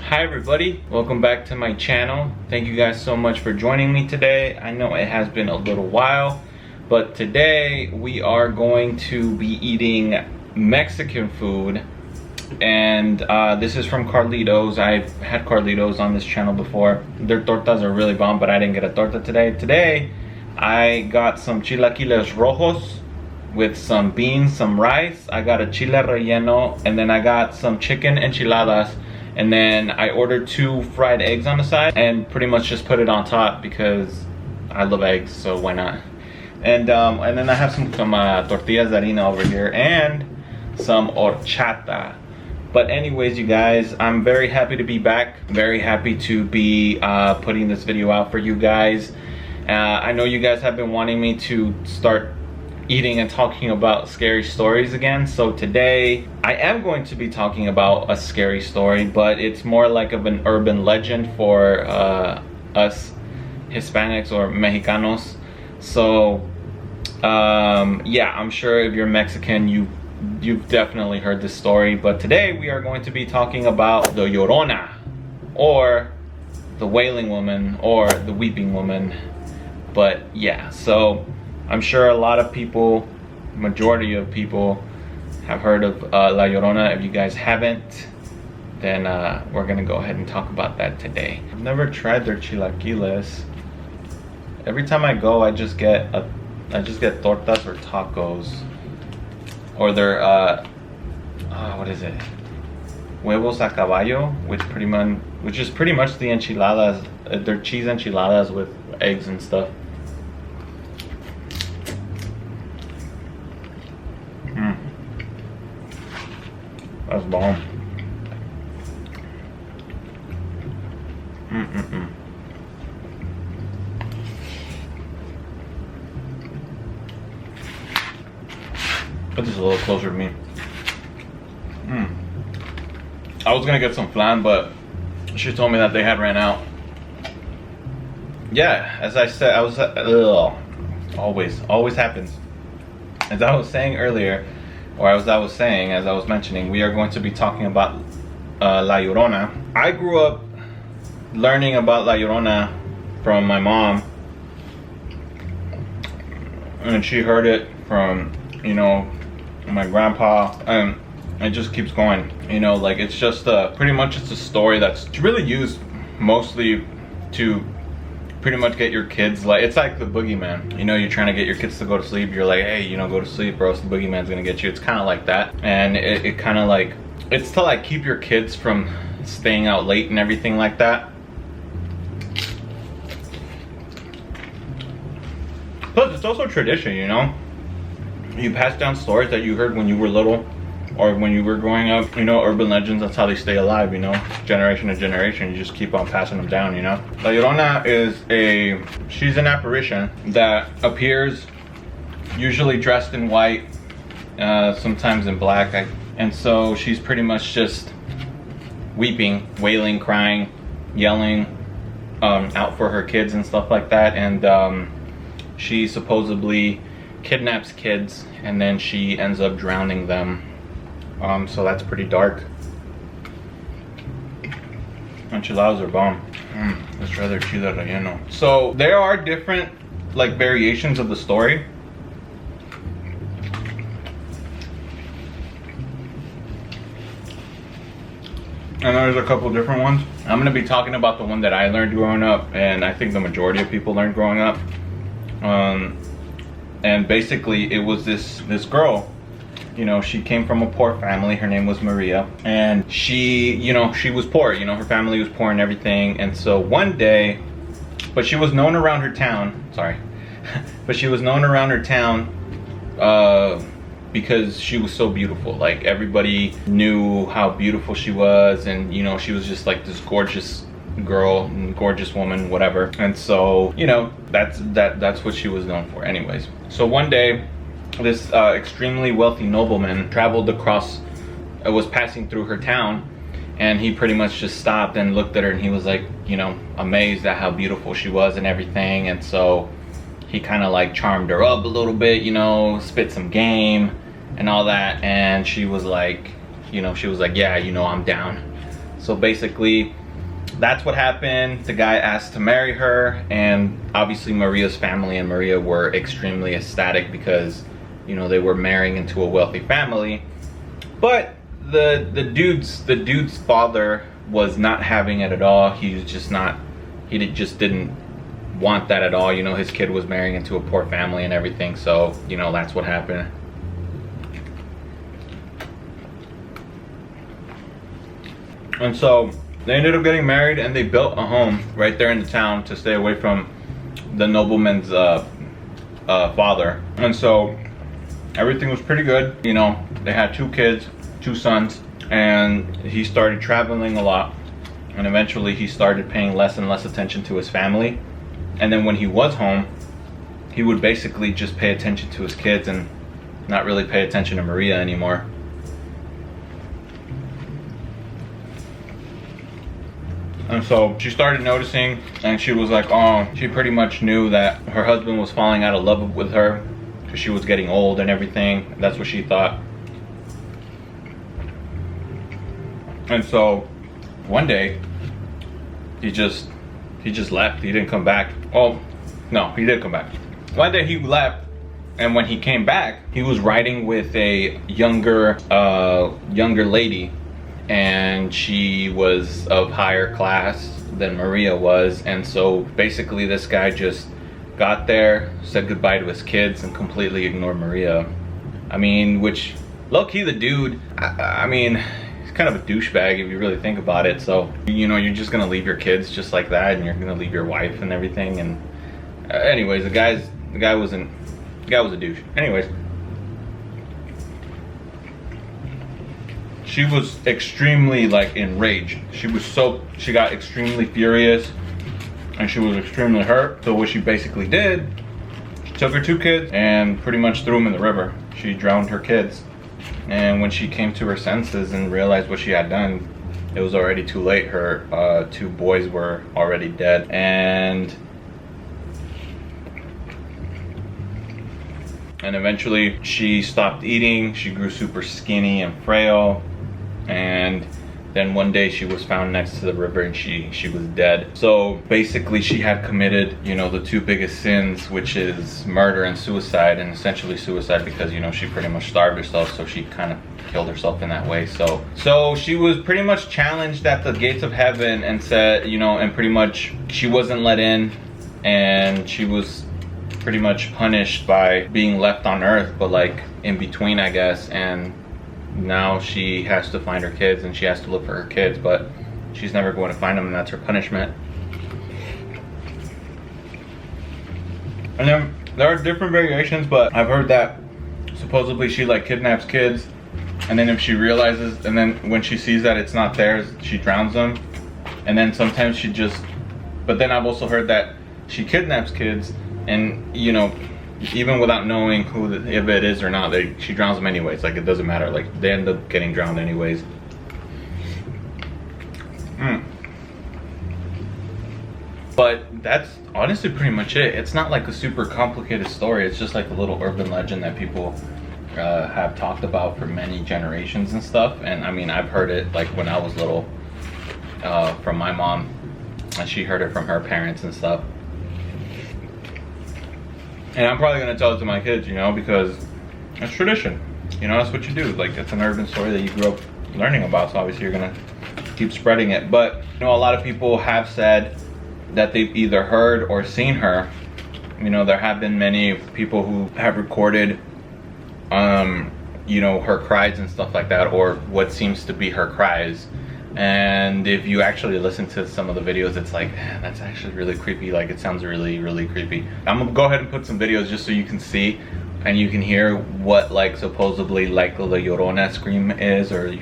Hi everybody, welcome back to my channel. Thank you guys so much for joining me today. I know it has been a little while, but today we are going to be eating Mexican food, and this is from Carlitos. I've had Carlitos on this channel before. Their tortas are really bomb, but I didn't get a torta today. Today I got some chilaquiles rojos with some beans, some rice. I got a chile relleno, and then I got some chicken enchiladas. And then I ordered 2 fried eggs on the side and pretty much just put it on top because I love eggs, so why not? And then I have some tortillas de harina over here and some horchata. But anyways, you guys, I'm very happy to be back. Very happy to be putting this video out for you guys. I know you guys have been wanting me to start eating and talking about scary stories again, so today I am going to be talking about a scary story, but it's more like of an urban legend for us Hispanics or Mexicanos. So yeah, I'm sure if you're Mexican, you've definitely heard this story, but today we are going to be talking about the Llorona, or the wailing woman, or the weeping woman. But yeah, so I'm sure a lot of people, majority of people, have heard of La Llorona. If you guys haven't, then we're gonna go ahead and talk about that today. I've never tried their chilaquiles. Every time I go, I just get tortas or tacos, or their what is it? Huevos a caballo, which is pretty much the enchiladas. They're cheese enchiladas with eggs and stuff. That's bomb. Put this a little closer to me. I was gonna get some flan, but she told me that they had ran out. Yeah, as I said, always happens. As I was saying earlier, or as I was mentioning, we are going to be talking about La Llorona. I grew up learning about La Llorona from my mom, and she heard it from, you know, my grandpa, and it just keeps going. You know, like, it's just pretty much it's a story that's really used mostly to pretty much get your kids, like, it's like the boogeyman. You know, you're trying to get your kids to go to sleep, you're like, hey, you know, go to sleep or else the boogeyman's gonna get you. It's kind of like that. And it kind of like, it's to like keep your kids from staying out late and everything like that. Plus it's also tradition, you know, you pass down stories that you heard when you were little or when you were growing up. You know, urban legends, that's how they stay alive, you know, generation to generation. You just keep on passing them down, you know. La Llorona she's an apparition that appears usually dressed in white, sometimes in black, and so she's pretty much just weeping, wailing, crying, yelling out for her kids and stuff like that. And she supposedly kidnaps kids and then she ends up drowning them. So that's pretty dark. Enchiladas are bomb. Let's try their chile relleno. So there are different like variations of the story. And there's a couple different ones. I'm gonna be talking about the one that I learned growing up, and I think the majority of people learned growing up. And basically it was this girl. You know, she came from a poor family. Her name was Maria, and she, you know, she was poor. You know, her family was poor and everything. And so one day, but she was known around her town. Sorry, but she was known around her town because she was so beautiful. Like, everybody knew how beautiful she was, and you know, she was just like this gorgeous girl, gorgeous woman, whatever. And so, you know, that's what she was known for. Anyways, so one day, this extremely wealthy nobleman was passing through her town, and he pretty much just stopped and looked at her, and he was like, you know, amazed at how beautiful she was and everything. And so he kind of like charmed her up a little bit, you know, spit some game and all that. And she was like, you know, yeah, you know, I'm down. So basically, that's what happened. The guy asked to marry her, and obviously Maria's family and Maria were extremely ecstatic because, you know, they were marrying into a wealthy family. But the dude's father was not having it at all. He was just not, just didn't want that at all. You know, his kid was marrying into a poor family and everything. So, you know, that's what happened. And so they ended up getting married, and they built a home right there in the town to stay away from the nobleman's father. And so everything was pretty good. You know, they had 2 kids, 2 sons, and he started traveling a lot. And eventually he started paying less and less attention to his family. And then when he was home, he would basically just pay attention to his kids and not really pay attention to Maria anymore. And so she started noticing, and she was like, oh, she pretty much knew that her husband was falling out of love with her because she was getting old and everything. That's what she thought. And so one day he just left. He didn't come back. Oh no, he did come back. One day he left, and when he came back, he was riding with a younger lady, and she was of higher class than Maria was. And so basically this guy just got there, said goodbye to his kids, and completely ignored Maria. I mean, which low-key the dude, I mean, he's kind of a douchebag if you really think about it. So, you know, you're just gonna leave your kids just like that, and you're gonna leave your wife and everything. And anyways, the guy was a douche. Anyways, she was extremely like enraged. She got extremely furious, and she was extremely hurt. So what she basically did, she took her 2 kids and pretty much threw them in the river. She drowned her kids. And when she came to her senses and realized what she had done, it was already too late. Her 2 boys were already dead. And eventually she stopped eating. She grew super skinny and frail. And then one day she was found next to the river, and she was dead. So basically she had committed, you know, the 2 biggest sins, which is murder and suicide. And essentially suicide because, you know, she pretty much starved herself, so she kind of killed herself in that way. So she was pretty much challenged at the gates of heaven and said, you know, and pretty much she wasn't let in, and she was pretty much punished by being left on earth, but like in between, I guess. And now she has to find her kids, and she has to look for her kids, but she's never going to find them, and that's her punishment. And then there are different variations, but I've heard that supposedly she like kidnaps kids, and then if she realizes, and then when she sees that it's not theirs, she drowns them. And then sometimes she just, but then I've also heard that she kidnaps kids, and you know, even without knowing if it is or not, she drowns them anyways. Like, it doesn't matter. Like, they end up getting drowned anyways. But that's honestly pretty much it. It's not like a super complicated story. It's just like a little urban legend that people have talked about for many generations and stuff. And I mean, I've heard it like when I was little from my mom, and she heard it from her parents and stuff. And I'm probably gonna tell it to my kids, you know, because it's tradition. You know, that's what you do. Like, it's an urban story that you grew up learning about, so obviously you're gonna keep spreading it. But, you know, a lot of people have said that they've either heard or seen her. You know, there have been many people who have recorded, you know, her cries and stuff like that, or what seems to be her cries. And if you actually listen to some of the videos, it's like, man, that's actually really creepy. Like, it sounds really, really creepy. I'm gonna go ahead and put some videos just so you can see and you can hear what, like, supposedly like the Llorona scream is, or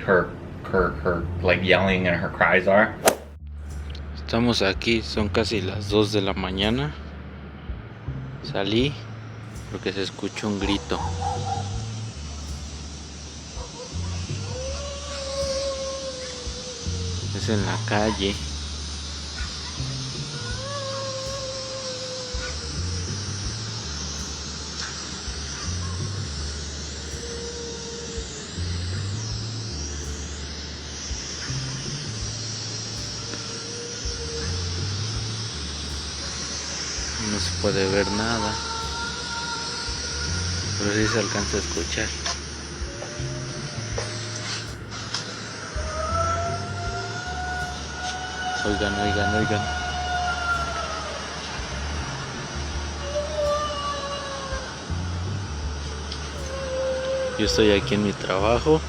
her like yelling and her cries are. Estamos aquí, son casi las 2 de la mañana. Salí porque se escuchó un grito. Es en la calle. No se puede ver nada, pero sí se alcanza a escuchar. Oigan, oigan, oigan. Yo estoy aquí en mi trabajo.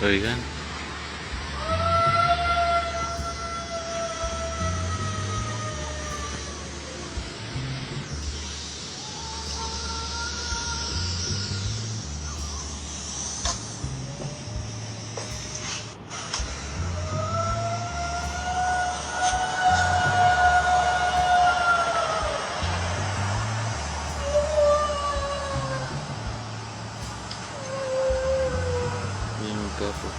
Oigan. Miren un carro.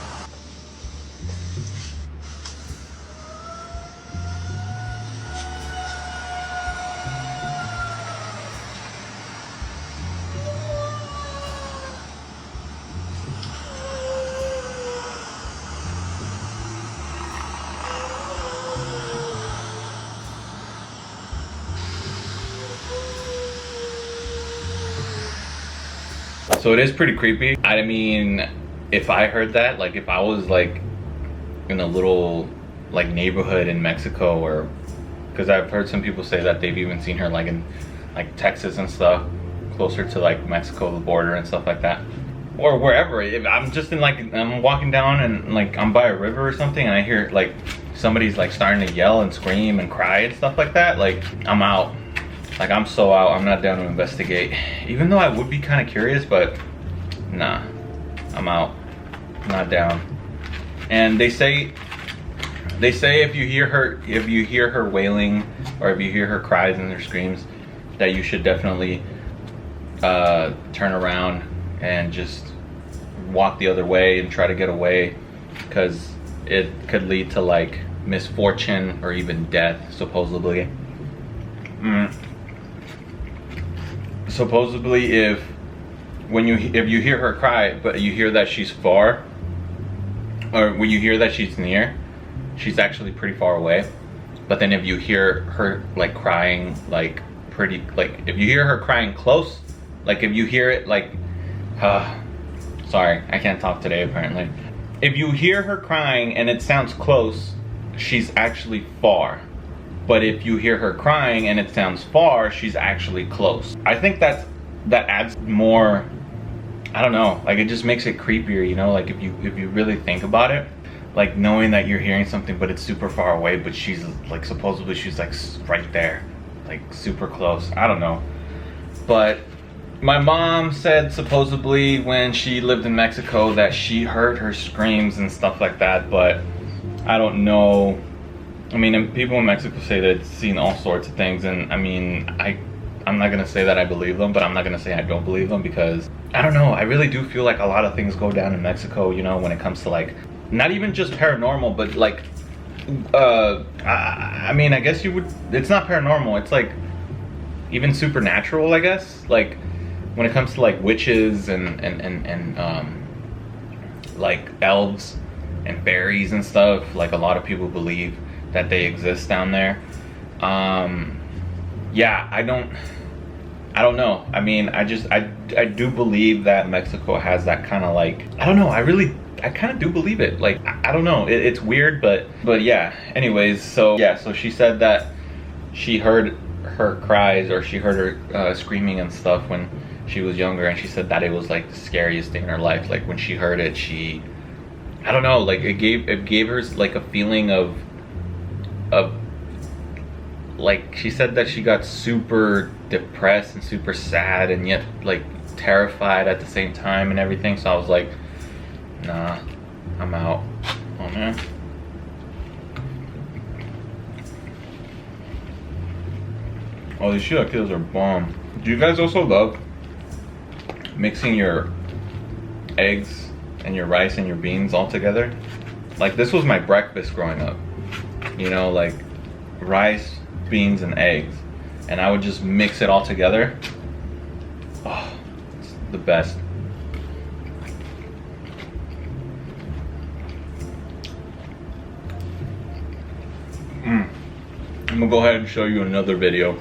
So it is pretty creepy. I mean, if I heard that, like if I was like in a little like neighborhood in Mexico, or because I've heard some people say that they've even seen her like in like Texas and stuff, closer to like Mexico, the border and stuff like that, or wherever. If I'm just in like, I'm walking down and like I'm by a river or something and I hear like somebody's like starting to yell and scream and cry and stuff like that, like I'm out. Like I'm so out. I'm not down to investigate, even though I would be kind of curious, but nah, I'm out. Not down. And they say if you hear her wailing, or if you hear her cries and her screams, that you should definitely turn around and just walk the other way and try to get away, because it could lead to like misfortune or even death, supposedly. Supposedly, if you hear her cry, but you hear that she's far, or when you hear that she's near, she's actually pretty far away. But then if you hear her like crying, like pretty, like if you hear her crying close, like if you hear it like, sorry, I can't talk today apparently. If you hear her crying and it sounds close, she's actually far. But if you hear her crying and it sounds far, she's actually close. I think that adds more, I don't know, like it just makes it creepier, you know, like if you really think about it, like knowing that you're hearing something but it's super far away, but she's like, supposedly she's like right there, like super close. I don't know. But my mom said supposedly when she lived in Mexico that she heard her screams and stuff like that, but I don't know. I mean, people in Mexico say that it's seen all sorts of things, and I mean, I'm not gonna say that I believe them, but I'm not gonna say I don't believe them, because I don't know, I really do feel like a lot of things go down in Mexico, you know, when it comes to like, not even just paranormal, but like, I mean, I guess you would, it's not paranormal, it's like even supernatural, I guess, like when it comes to like witches and like elves and fairies and stuff, like a lot of people believe that they exist down there. Yeah, I don't know. I mean, I do believe that Mexico has that kind of like, I don't know, I kind of do believe it. Like, I don't know, it's weird, but yeah. Anyways, so yeah, so she said that she heard her cries, or she heard her screaming and stuff when she was younger, and she said that it was like the scariest thing in her life. Like when she heard it, I don't know, like it gave her like a feeling of like, she said that she got super depressed and super sad and yet like terrified at the same time and everything. So I was like, nah, I'm out. Oh man. Oh, these chilaquiles are bomb. Do you guys also love mixing your eggs and your rice and your beans all together? Like, this was my breakfast growing up, you know, like rice, beans, and eggs, and I would just mix it all together. Oh, the best. I'm gonna go ahead and show you another video.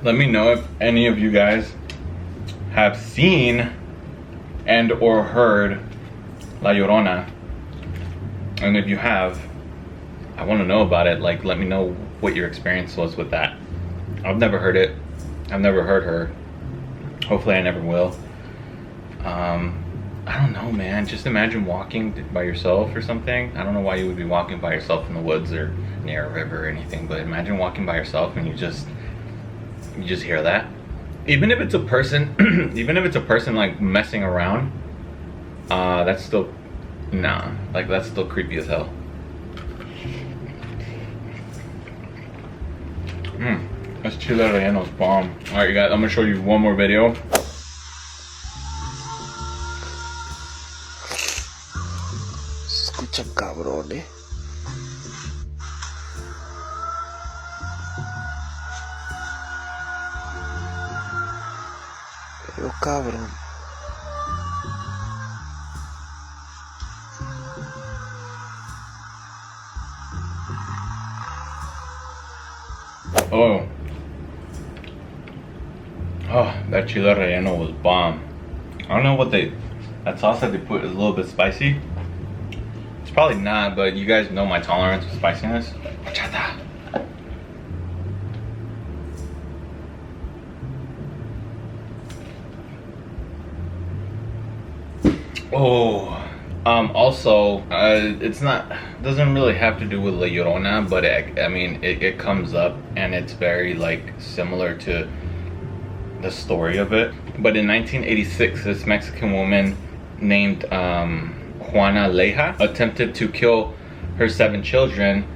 Let me know if any of you guys have seen and or heard La Llorona. And if you have, I want to know about it. Like, let me know what your experience was with that. I've never heard it. I've never heard her. Hopefully I never will. I don't know, man. Just imagine walking by yourself or something. I don't know why you would be walking by yourself in the woods or near a river or anything, but imagine walking by yourself and you just hear that. Even if it's a person, even if it's a person like messing around, that's still, nah, like that's still creepy as hell. That's Chilaquiles Rellenos bomb. Alright, you guys, I'm gonna show you one more video. Se escucha cabrón, Pero cabrón. Oh, that chile relleno was bomb. I don't know what that sauce that they put is a little bit spicy. It's probably not, but you guys know my tolerance of spiciness. Bachata. Oh, also, it's not, doesn't really have to do with La Llorona, but I mean, it comes up and it's very like similar to the story of it. But in 1986, this Mexican woman named Juana Leja attempted to kill her 7 children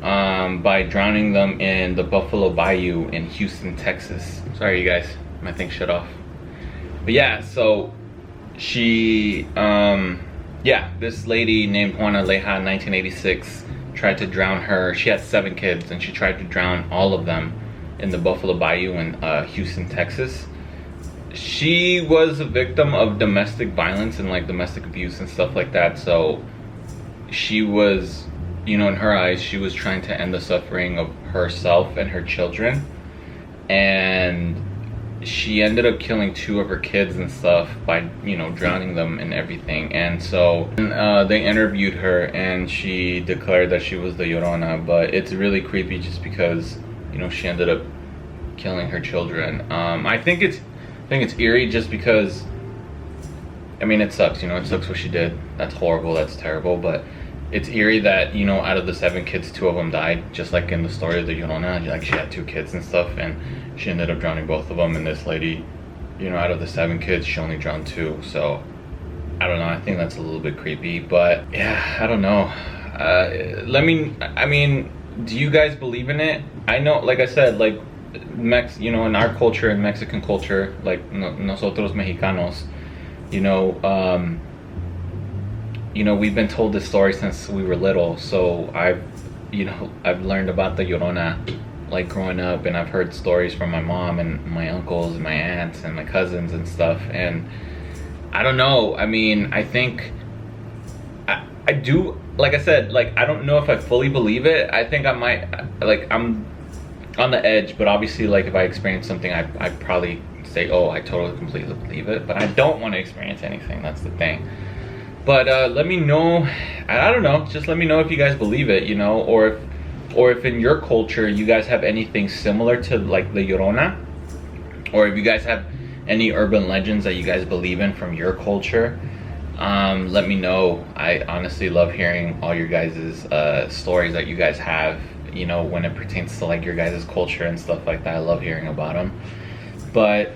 by drowning them in the Buffalo Bayou in Houston, Texas. Sorry, you guys, my thing shut off. But yeah, so she, this lady named Juana Leja in 1986 tried to drown her. She had 7 kids and she tried to drown all of them in the Buffalo Bayou in Houston, Texas. She was a victim of domestic violence and like domestic abuse and stuff like that. So she was, you know, in her eyes, she was trying to end the suffering of herself and her children. And she ended up killing 2 of her kids and stuff by, you know, drowning them and everything. And so they interviewed her and she declared that she was the Llorona. But it's really creepy just because, you know, she ended up killing her children. I think it's eerie just because, I mean, it sucks, you know, it sucks what she did. That's horrible, that's terrible, but it's eerie that, you know, out of the 7 kids, 2 of them died, just like in the story of the Llorona. Like, she had 2 kids and stuff, and she ended up drowning both of them, and this lady, you know, out of the 7 kids, she only drowned 2, so, I don't know, I think that's a little bit creepy, but, yeah, I don't know. I mean, do you guys believe in it? I know, like I said, like, you know, in our culture, in Mexican culture, like nosotros Mexicanos, you know, we've been told this story since we were little. So I've learned about the Llorona like growing up, and I've heard stories from my mom and my uncles and my aunts and my cousins and stuff. And I don't know. I mean, I think I do. Like I said, like I don't know if I fully believe it. I think I might. Like on the edge, but obviously, like, if I experience something, I'd probably say, oh, I totally completely believe it, but I don't want to experience anything. That's the thing. But let me know. I don't know, just let me know if you guys believe it, you know, or if in your culture you guys have anything similar to like the Llorona, or if you guys have any urban legends that you guys believe in from your culture. Let me know. I honestly love hearing all your guys' stories that you guys have, you know, when it pertains to like your guys' culture and stuff like that. I love hearing about them. But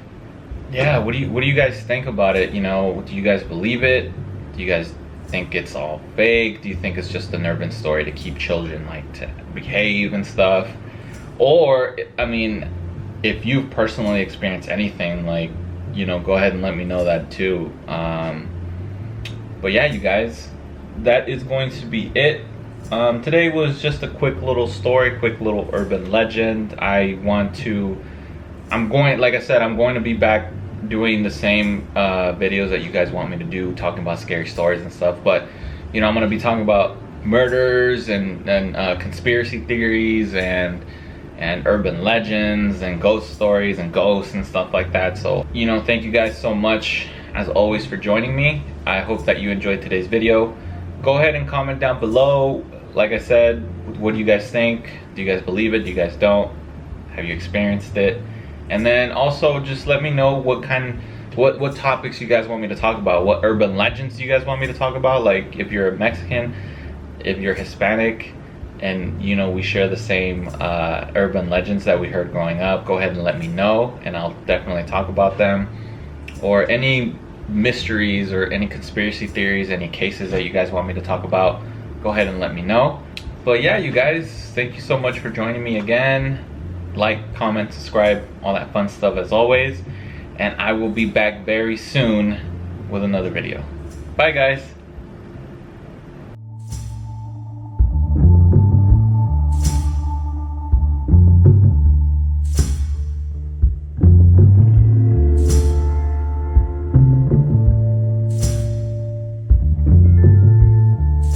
yeah, what do you guys think about it? You know, do you guys believe it? Do you guys think it's all fake? Do you think it's just an urban story to keep children like to behave and stuff? Or, I mean, if you've personally experienced anything, like, you know, go ahead and let me know that too. But yeah, you guys, that is going to be it. Today was just a quick little story, quick little urban legend. I'm going to be back doing the same videos that you guys want me to do, talking about scary stories and stuff. But, you know, I'm going to be talking about murders and conspiracy theories and urban legends and ghost stories and ghosts and stuff like that. So, you know, thank you guys so much as always for joining me. I hope that you enjoyed today's video. Go ahead and comment down below. Like I said, what do you guys think? Do you guys believe it? Do you guys don't? Have you experienced it? And then also just let me know what topics you guys want me to talk about. What urban legends do you guys want me to talk about? Like, if you're a Mexican, if you're Hispanic, and you know we share the same urban legends that we heard growing up, go ahead and let me know, and I'll definitely talk about them. Or any mysteries or any conspiracy theories, any cases that you guys want me to talk about, go ahead and let me know. But yeah, you guys, thank you so much for joining me again. Like, comment, subscribe, all that fun stuff as always. And I will be back very soon with another video. Bye guys.